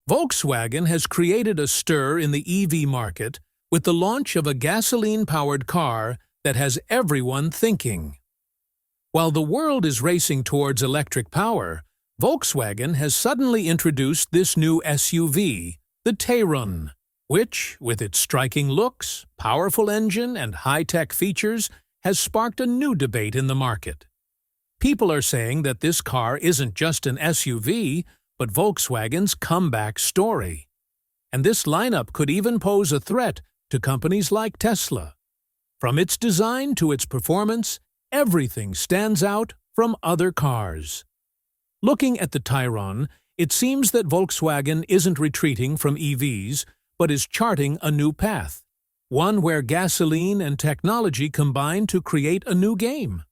Volkswagen has created a stir in the EV market with the launch of a gasoline-powered car that has everyone thinking. While the world is racing towards electric power, Volkswagen has suddenly introduced this new SUV, the Tayron, which, with its striking looks, powerful engine, and high-tech features, has sparked a new debate in the market. People are saying that this car isn't just an SUV, but Volkswagen's comeback story. And this lineup could even pose a threat to companies like Tesla. From its design to its performance, everything stands out from other cars. Looking at the Tayron, it seems that Volkswagen isn't retreating from EVs, but is charting a new path, one where gasoline and technology combine to create a new game.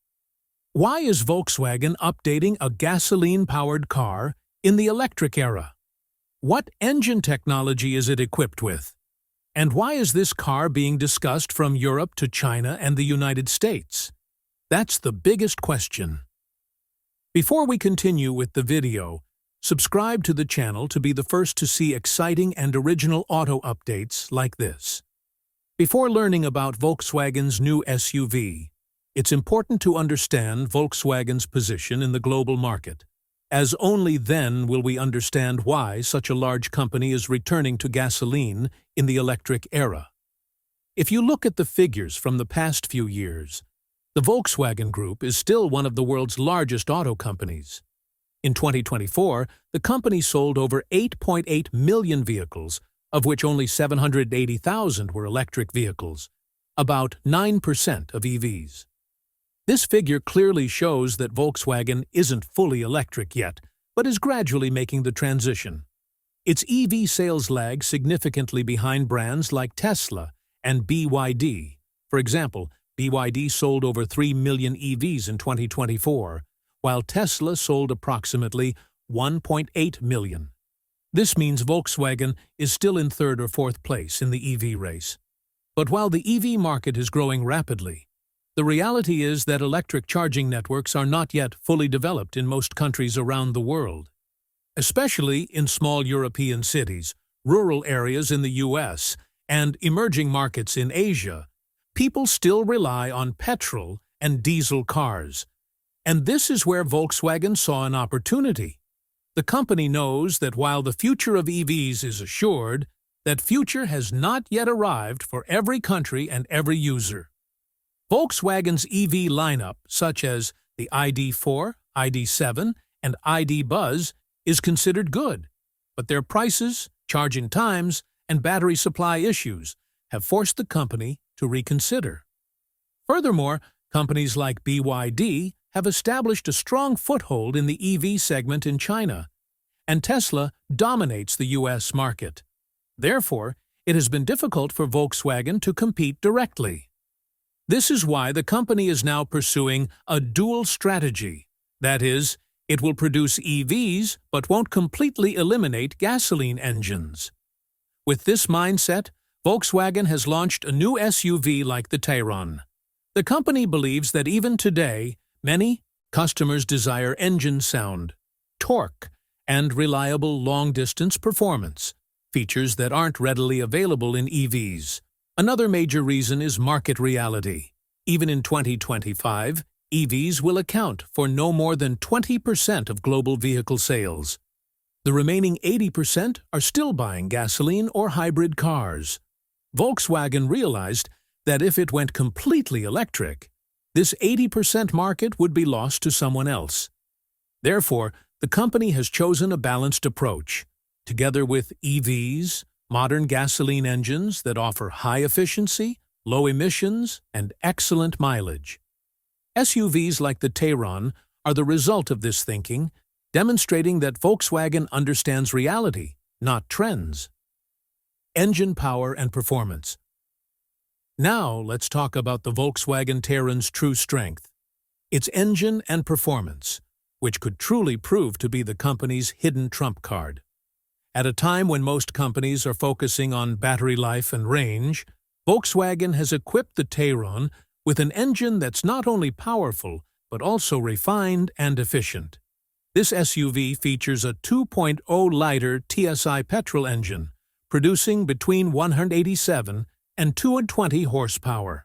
Why is Volkswagen updating a gasoline-powered car in the electric era? What engine technology is it equipped with? And why is this car being discussed from Europe to China and the United States? That's the biggest question. Before we continue with the video, subscribe to the channel to be the first to see exciting and original auto updates like this. Before learning about Volkswagen's new SUV, it's important to understand Volkswagen's position in the global market, as only then will we understand why such a large company is returning to gasoline in the electric era. If you look at the figures from the past few years, the Volkswagen Group is still one of the world's largest auto companies. In 2024, the company sold over 8.8 million vehicles, of which only 780,000 were electric vehicles, about 9% of EVs. This figure clearly shows that Volkswagen isn't fully electric yet, but is gradually making the transition. Its EV sales lag significantly behind brands like Tesla and BYD. For example, BYD sold over 3 million EVs in 2024, while Tesla sold approximately 1.8 million. This means Volkswagen is still in third or fourth place in the EV race. But while the EV market is growing rapidly, the reality is that electric charging networks are not yet fully developed in most countries around the world. Especially in small European cities, rural areas in the US, and emerging markets in Asia, people still rely on petrol and diesel cars. And this is where Volkswagen saw an opportunity. The company knows that while the future of EVs is assured, that future has not yet arrived for every country and every user. Volkswagen's EV lineup, such as the ID.4, ID.7, and ID. Buzz, is considered good, but their prices, charging times, and battery supply issues have forced the company to reconsider. Furthermore, companies like BYD have established a strong foothold in the EV segment in China, and Tesla dominates the US market. Therefore, it has been difficult for Volkswagen to compete directly. This is why the company is now pursuing a dual strategy. That is, it will produce EVs but won't completely eliminate gasoline engines. With this mindset, Volkswagen has launched a new SUV like the Tayron. The company believes that even today, many customers desire engine sound, torque, and reliable long-distance performance, features that aren't readily available in EVs. Another major reason is market reality. Even in 2025, EVs will account for no more than 20% of global vehicle sales. The remaining 80% are still buying gasoline or hybrid cars. Volkswagen realized that if it went completely electric, this 80% market would be lost to someone else. Therefore, the company has chosen a balanced approach. Together with EVs, modern gasoline engines that offer high efficiency, low emissions, and excellent mileage. SUVs like the Tayron are the result of this thinking, demonstrating that Volkswagen understands reality, not trends. Engine power and performance. Now let's talk about the Volkswagen Tayron's true strength, its engine and performance, which could truly prove to be the company's hidden trump card. At a time when most companies are focusing on battery life and range, Volkswagen has equipped the Tayron with an engine that's not only powerful but also refined and efficient. This SUV features a 2.0-liter TSI petrol engine, producing between 187 and 220 horsepower.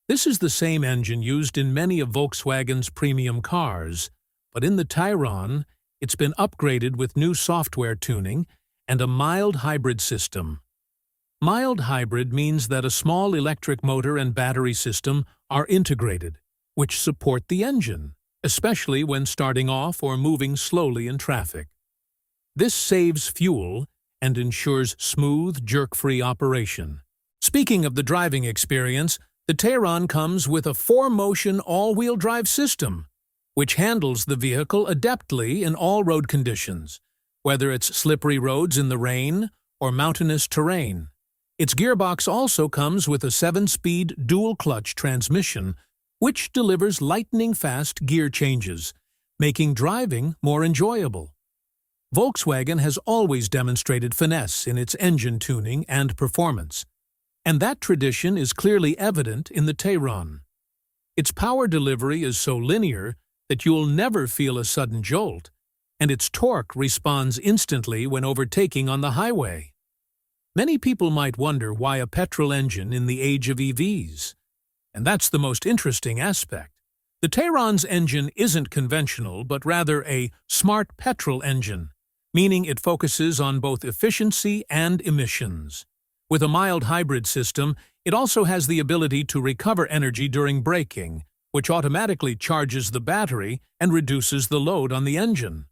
This is the same engine used in many of Volkswagen's premium cars, but in the Tayron, it's been upgraded with new software tuning and a mild hybrid system. Mild hybrid means that a small electric motor and battery system are integrated, which support the engine, especially when starting off or moving slowly in traffic. This saves fuel and ensures smooth, jerk-free operation. Speaking of the driving experience, the Tayron comes with a 4-motion all-wheel drive system, which handles the vehicle adeptly in all road conditions, whether it's slippery roads in the rain or mountainous terrain. Its gearbox also comes with a 7-speed dual-clutch transmission, which delivers lightning-fast gear changes, making driving more enjoyable. Volkswagen has always demonstrated finesse in its engine tuning and performance, and that tradition is clearly evident in the Tayron. Its power delivery is so linear that you'll never feel a sudden jolt, and its torque responds instantly when overtaking on the highway. Many people might wonder why a petrol engine in the age of EVs. And that's the most interesting aspect. The Tayron's engine isn't conventional, but rather a smart petrol engine, meaning it focuses on both efficiency and emissions. With a mild hybrid system, it also has the ability to recover energy during braking, which automatically charges the battery and reduces the load on the engine.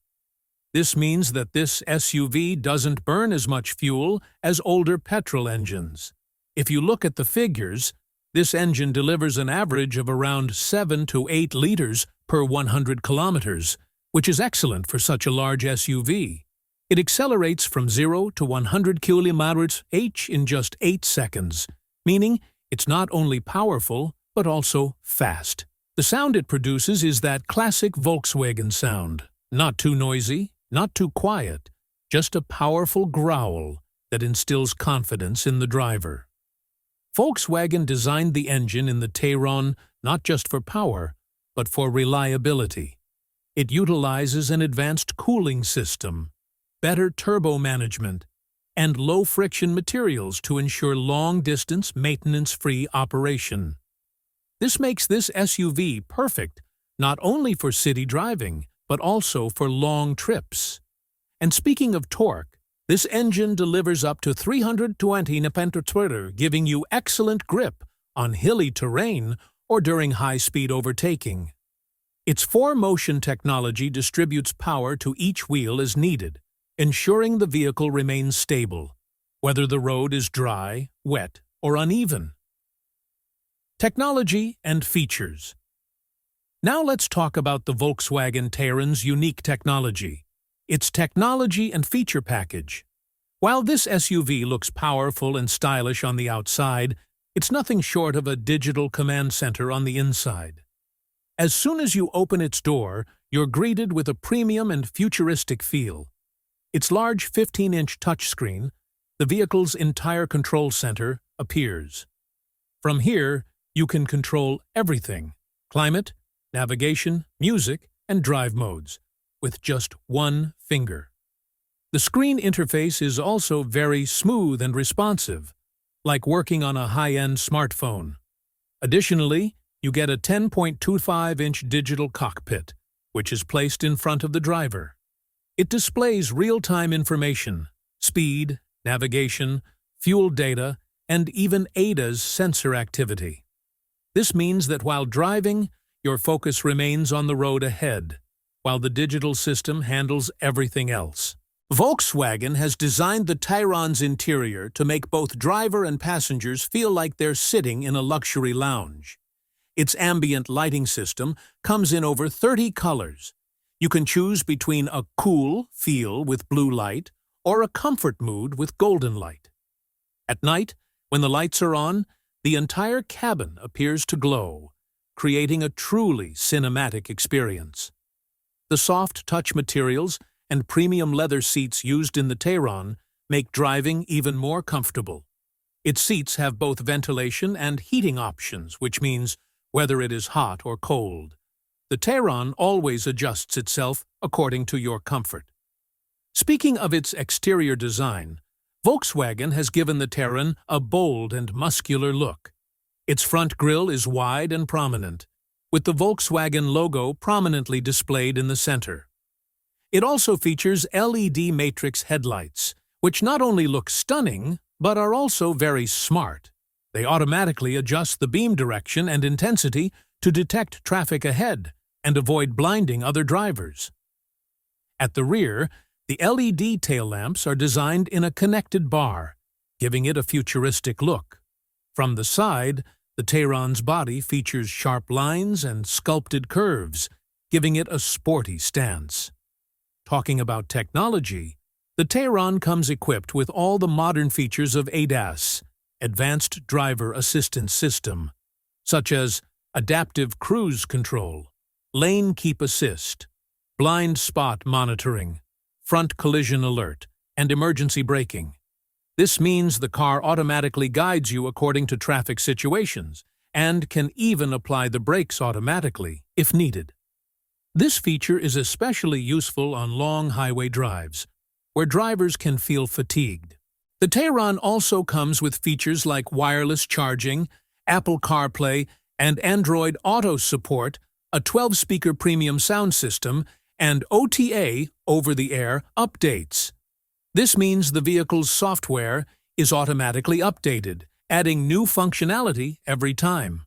This means that this SUV doesn't burn as much fuel as older petrol engines. If you look at the figures, this engine delivers an average of around 7 to 8 liters per 100 kilometers, which is excellent for such a large SUV. It accelerates from 0 to 100 km/h in just 8 seconds, meaning it's not only powerful, but also fast. The sound it produces is that classic Volkswagen sound. Not too noisy, not too quiet, just a powerful growl that instills confidence in the driver. Volkswagen designed the engine in the Tayron not just for power, but for reliability. It utilizes an advanced cooling system, better turbo management, and low-friction materials to ensure long-distance, maintenance-free operation. This makes this SUV perfect not only for city driving, but also for long trips. And speaking of torque, this engine delivers up to 320 Nm/Twitter, giving you excellent grip on hilly terrain or during high-speed overtaking. Its 4-motion technology distributes power to each wheel as needed, ensuring the vehicle remains stable, whether the road is dry, wet, or uneven. Technology and features. Now let's talk about the Volkswagen Tayron's unique technology, its technology and feature package. While this SUV looks powerful and stylish on the outside, it's nothing short of a digital command center on the inside. As soon as you open its door, you're greeted with a premium and futuristic feel. Its large 15-inch touchscreen, the vehicle's entire control center, appears. From here, you can control everything: climate, navigation, music, and drive modes, with just one finger. The screen interface is also very smooth and responsive, like working on a high-end smartphone. Additionally, you get a 10.25-inch digital cockpit, which is placed in front of the driver. It displays real-time information, speed, navigation, fuel data, and even ADAS sensor activity. This means that while driving, your focus remains on the road ahead, while the digital system handles everything else. Volkswagen has designed the Tayron's interior to make both driver and passengers feel like they're sitting in a luxury lounge. Its ambient lighting system comes in over 30 colors. You can choose between a cool feel with blue light or a comfort mood with golden light. At night, when the lights are on, the entire cabin appears to glow, creating a truly cinematic experience. The soft touch materials and premium leather seats used in the Tayron make driving even more comfortable. Its seats have both ventilation and heating options, which means whether it is hot or cold, the Tayron always adjusts itself according to your comfort. Speaking of its exterior design, Volkswagen has given the Tayron a bold and muscular look. Its front grille is wide and prominent, with the Volkswagen logo prominently displayed in the center. It also features LED matrix headlights, which not only look stunning, but are also very smart. They automatically adjust the beam direction and intensity to detect traffic ahead and avoid blinding other drivers. At the rear, the LED tail lamps are designed in a connected bar, giving it a futuristic look. From the side, the Tayron's body features sharp lines and sculpted curves, giving it a sporty stance. Talking about technology, the Tayron comes equipped with all the modern features of ADAS, Advanced Driver Assistance System, such as adaptive cruise control, lane keep assist, blind spot monitoring, front collision alert, and emergency braking. This means the car automatically guides you according to traffic situations and can even apply the brakes automatically if needed. This feature is especially useful on long highway drives, where drivers can feel fatigued. The Tayron also comes with features like wireless charging, Apple CarPlay, and Android Auto support, a 12-speaker premium sound system, and OTA, over-the-air, updates. This means the vehicle's software is automatically updated, adding new functionality every time.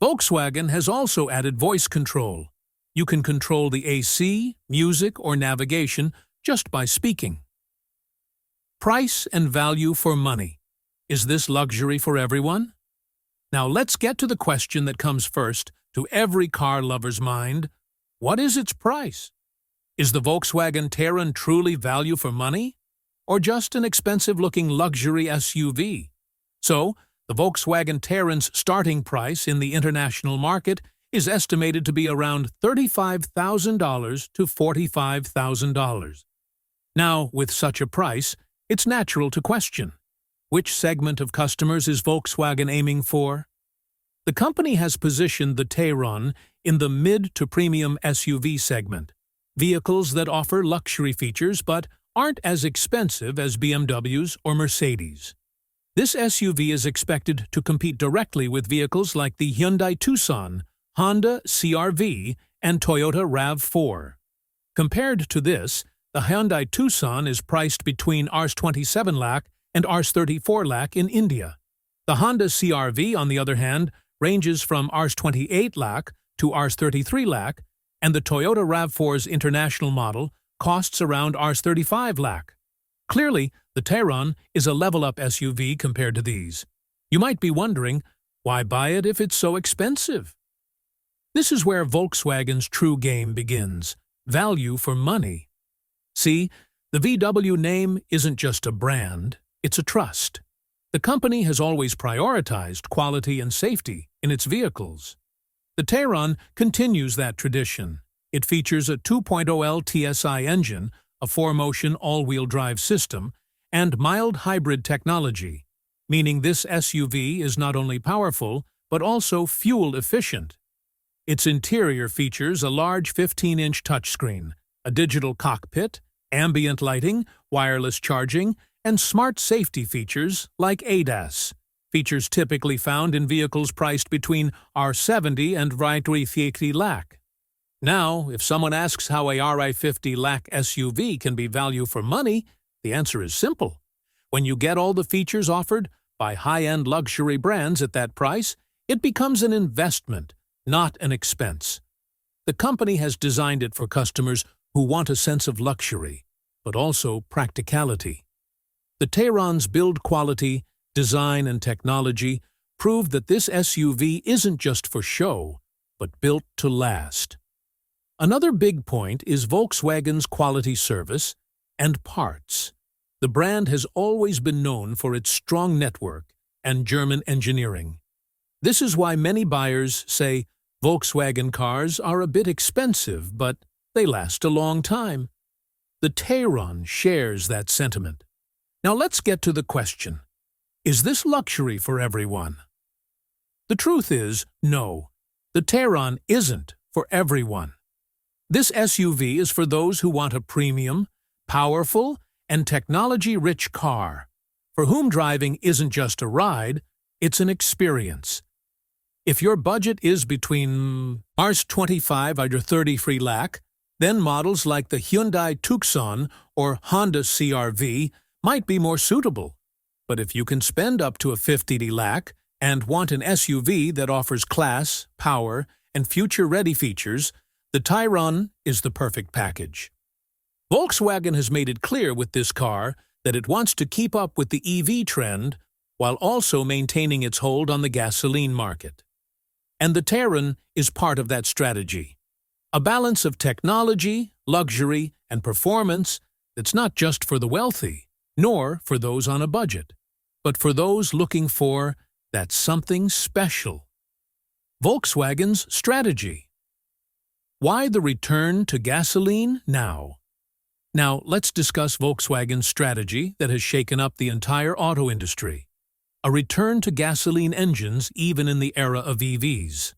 Volkswagen has also added voice control. You can control the AC, music, or navigation just by speaking. Price and value for money. Is this luxury for everyone? Now let's get to the question that comes first to every car lover's mind. What is its price? Is the Volkswagen Tayron truly value for money, or just an expensive-looking luxury SUV? So, the Volkswagen Tayron's starting price in the international market is estimated to be around $35,000 to $45,000. Now, with such a price, it's natural to question, which segment of customers is Volkswagen aiming for? The company has positioned the Tayron in the mid to premium SUV segment, vehicles that offer luxury features but aren't as expensive as BMWs or Mercedes. This SUV is expected to compete directly with vehicles like the Hyundai Tucson, Honda CR-V, and Toyota RAV4. Compared to this, the Hyundai Tucson is priced between Rs 27 lakh and Rs 34 lakh in India. The Honda CR-V, on the other hand, ranges from Rs 28 lakh to Rs 33 lakh, and the Toyota RAV4's international model costs around Rs 35 lakh. Clearly, the Tayron is a level-up SUV compared to these. You might be wondering, why buy it if it's so expensive? This is where Volkswagen's true game begins: value for money. See, the VW name isn't just a brand, it's a trust. The company has always prioritized quality and safety in its vehicles. The Tayron continues that tradition. It features a 2.0L TSI engine, a 4-motion all-wheel drive system, and mild hybrid technology, meaning this SUV is not only powerful but also fuel-efficient. Its interior features a large 15-inch touchscreen, a digital cockpit, ambient lighting, wireless charging, and smart safety features like ADAS, features typically found in vehicles priced between R70 and R50 lakh. Now, if someone asks how a R50 lakh SUV can be value for money, the answer is simple. When you get all the features offered by high-end luxury brands at that price, it becomes an investment, not an expense. The company has designed it for customers who want a sense of luxury, but also practicality. The Tayron's build quality, design, and technology prove that this SUV isn't just for show, but built to last. Another big point is Volkswagen's quality service and parts. The brand has always been known for its strong network and German engineering. This is why many buyers say Volkswagen cars are a bit expensive, but they last a long time. The Tayron shares that sentiment. Now let's get to the question: is this luxury for everyone? The truth is, no. The Tayron isn't for everyone. This SUV is for those who want a premium, powerful, and technology-rich car, for whom driving isn't just a ride, it's an experience. If your budget is between Rs 25 or 33 lakh, then models like the Hyundai Tucson or Honda CR-V might be more suitable. But if you can spend up to a 50 lakh and want an SUV that offers class, power, and future-ready features, the Tayron is the perfect package. Volkswagen has made it clear with this car that it wants to keep up with the EV trend while also maintaining its hold on the gasoline market. And the Tayron is part of that strategy. A balance of technology, luxury, and performance that's not just for the wealthy, nor for those on a budget, but for those looking for that something special. Volkswagen's strategy. Why the return to gasoline now? Now, let's discuss Volkswagen's strategy that has shaken up the entire auto industry. A return to gasoline engines even in the era of EVs.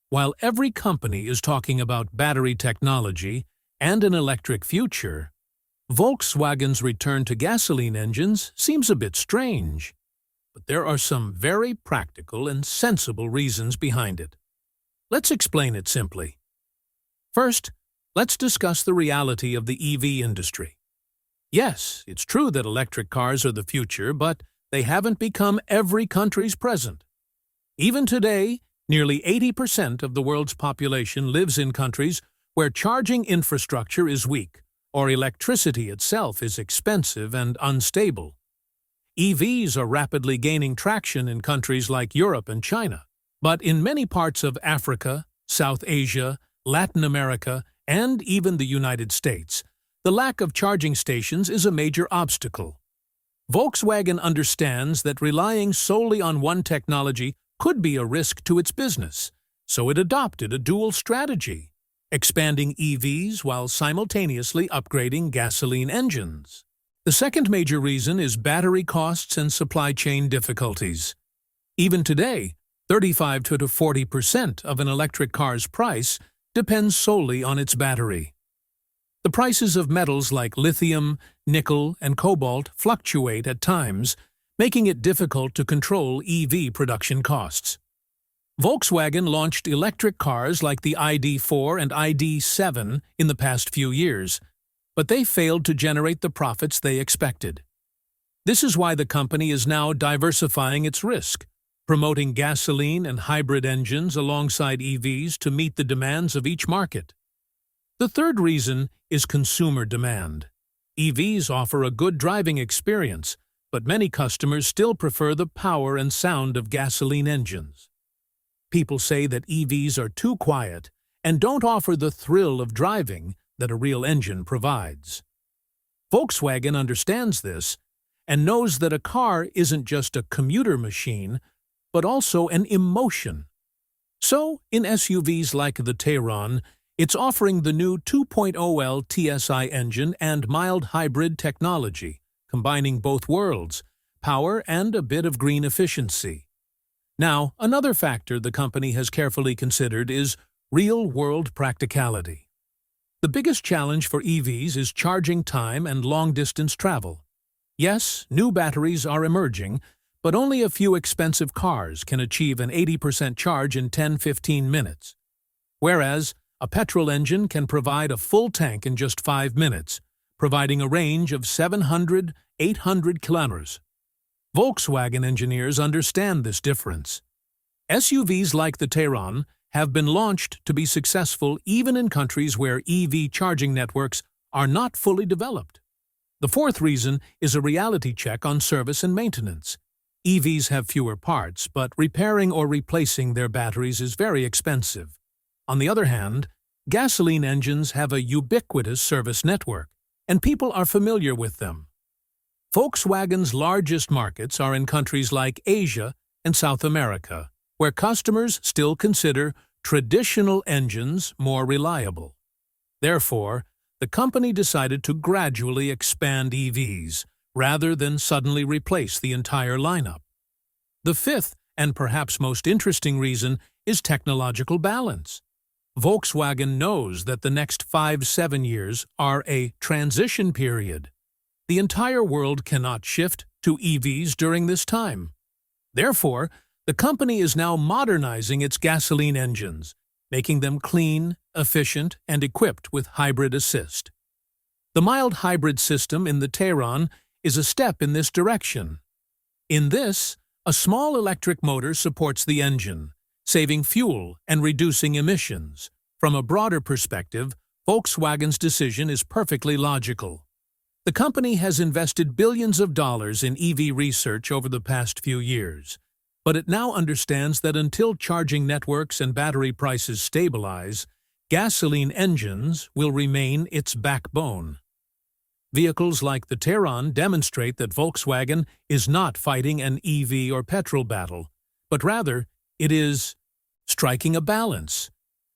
While every company is talking about battery technology and an electric future, Volkswagen's return to gasoline engines seems a bit strange. But there are some very practical and sensible reasons behind it. Let's explain it simply. First, let's discuss the reality of the EV industry. Yes, it's true that electric cars are the future, but they haven't become every country's present. Even today, nearly 80% of the world's population lives in countries where charging infrastructure is weak, or electricity itself is expensive and unstable. EVs are rapidly gaining traction in countries like Europe and China, but in many parts of Africa, South Asia, Latin America, and even the United States, the lack of charging stations is a major obstacle. Volkswagen understands that relying solely on one technology could be a risk to its business, so it adopted a dual strategy, expanding EVs while simultaneously upgrading gasoline engines. The second major reason is battery costs and supply chain difficulties. Even today, 35 to 40% of an electric car's price depends solely on its battery. The prices of metals like lithium, nickel, and cobalt fluctuate at times, making it difficult to control EV production costs. Volkswagen launched electric cars like the ID.4 and ID.7 in the past few years, but they failed to generate the profits they expected. This is why the company is now diversifying its risk, promoting gasoline and hybrid engines alongside EVs to meet the demands of each market. The third reason is consumer demand. EVs offer a good driving experience, but many customers still prefer the power and sound of gasoline engines. People say that EVs are too quiet and don't offer the thrill of driving that a real engine provides. Volkswagen understands this and knows that a car isn't just a commuter machine, but also an emotion. So, in SUVs like the Tayron, it's offering the new 2.0L TSI engine and mild hybrid technology, combining both worlds, power and a bit of green efficiency. Now, another factor the company has carefully considered is real-world practicality. The biggest challenge for EVs is charging time and long-distance travel. Yes, new batteries are emerging, but only a few expensive cars can achieve an 80% charge in 10-15 minutes, whereas a petrol engine can provide a full tank in just 5 minutes, providing a range of 700-800 kilometers. Volkswagen engineers understand this difference. SUVs like the Tayron have been launched to be successful even in countries where EV charging networks are not fully developed. The fourth reason is a reality check on service and maintenance. EVs have fewer parts, but repairing or replacing their batteries is very expensive. On the other hand, gasoline engines have a ubiquitous service network, and people are familiar with them. Volkswagen's largest markets are in countries like Asia and South America, where customers still consider traditional engines more reliable. Therefore, the company decided to gradually expand EVs, rather than suddenly replace the entire lineup. The fifth, and perhaps most interesting reason, is technological balance. Volkswagen knows that the next 5–7 years are a transition period. The entire world cannot shift to EVs during this time. Therefore, the company is now modernizing its gasoline engines, making them clean, efficient, and equipped with hybrid assist. The mild hybrid system in the Tayron is a step in this direction. In this, a small electric motor supports the engine, saving fuel and reducing emissions. From a broader perspective, Volkswagen's decision is perfectly logical. The company has invested billions of dollars in EV research over the past few years, but it now understands that until charging networks and battery prices stabilize, gasoline engines will remain its backbone. Vehicles like the Tayron demonstrate that Volkswagen is not fighting an EV or petrol battle, but rather it is striking a balance.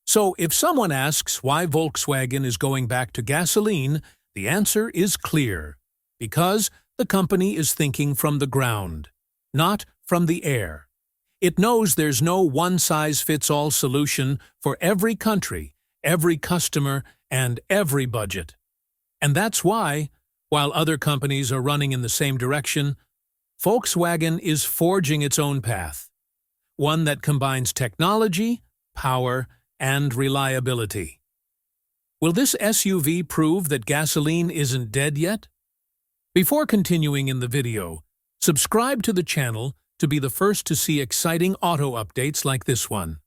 So if someone asks why Volkswagen is going back to gasoline, the answer is clear. Because the company is thinking from the ground, not from the air. It knows there's no one-size-fits-all solution for every country, every customer, and every budget. And that's why, while other companies are running in the same direction, Volkswagen is forging its own path, one that combines technology, power, and reliability. Will this SUV prove that gasoline isn't dead yet? Before continuing in the video, subscribe to the channel to be the first to see exciting auto updates like this one.